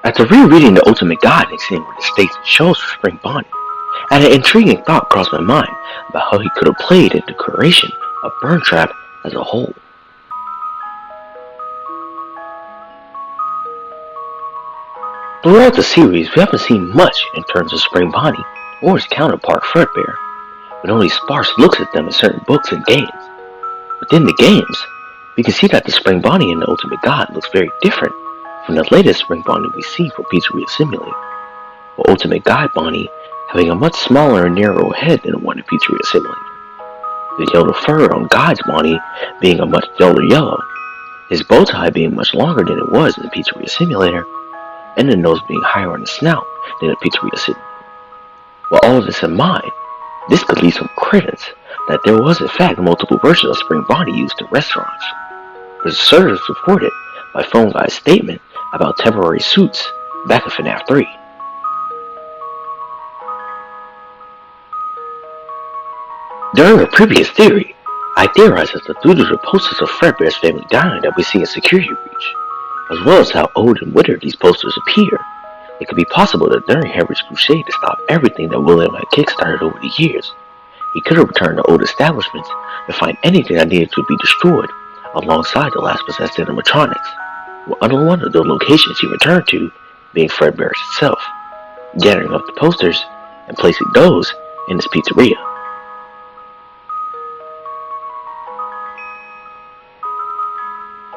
After rereading The Ultimate Guide and seeing what it states and shows for Spring Bonnie, I had an intriguing thought cross my mind about how he could have played in the creation of Burn Trap as a whole. Throughout the series, we haven't seen much in terms of Spring Bonnie or his counterpart Fredbear, but only sparse looks at them in certain books and games. Within the games, we can see that the Spring Bonnie in The Ultimate Guide looks very different from the latest Spring Bonnie we see for Pizzeria Simulator, with Ultimate Guide Bonnie having a much smaller and narrower head than the one in Pizzeria Simulator. The yellow fur on Guide's Bonnie being a much duller yellow, his bow tie being much longer than it was in Pizzeria Simulator, and the nose being higher on the snout than in Pizzeria Simulator. With all of this in mind, this could lead some credence that there was in fact multiple versions of Spring Bonnie used in restaurants, which is further supported by Phone Guy's statement about temporary suits back in FNAF 3. During a previous theory, I theorized that due to the posters of Fredbear's family dying that we see in Security Breach, as well as how old and withered these posters appear, it could be possible that during Henry's crusade to stop everything that William had kickstarted over the years, he could have returned to old establishments to find anything that needed to be destroyed alongside the last possessed animatronics, with only one of the locations he returned to being Fredbear's itself, gathering up the posters and placing those in his pizzeria.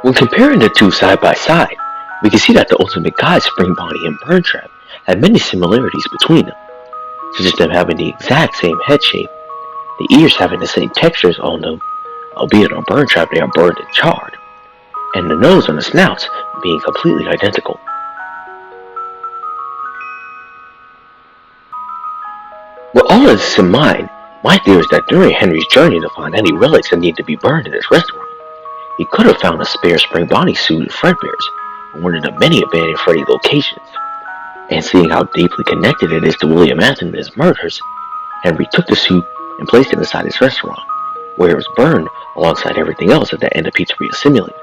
When comparing the two side by side, we can see that the Ultimate Guide Spring Bonnie and Burn Trap had many similarities between them, such as them having the exact same head shape, the ears having the same textures on them, albeit on Burn Trap they are burned and charred, and the nose and the snouts being completely identical. With all of this in mind, my theory is that during Henry's journey to find any relics that need to be burned in his restaurant, he could have found a spare Spring Bonnie suit in Fredbear's in one of the many abandoned Freddy locations, and seeing how deeply connected it is to William Anthony and his murders, Henry took the suit and placed it inside his restaurant, where it was burned alongside everything else at the end of Pizzeria Simulator.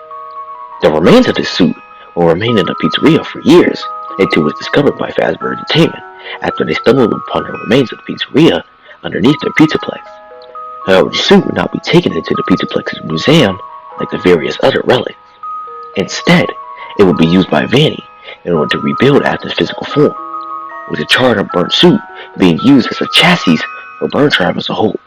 The remains of this suit will remain in the pizzeria for years until it was discovered by Fazbear Entertainment after they stumbled upon the remains of the pizzeria underneath their Pizzaplex. However, the suit would not be taken into the Pizzaplex's museum like the various other relics. Instead, it would be used by Vanny in order to rebuild after its physical form, with the charred and burnt suit being used as a chassis for Burn Trap as a whole.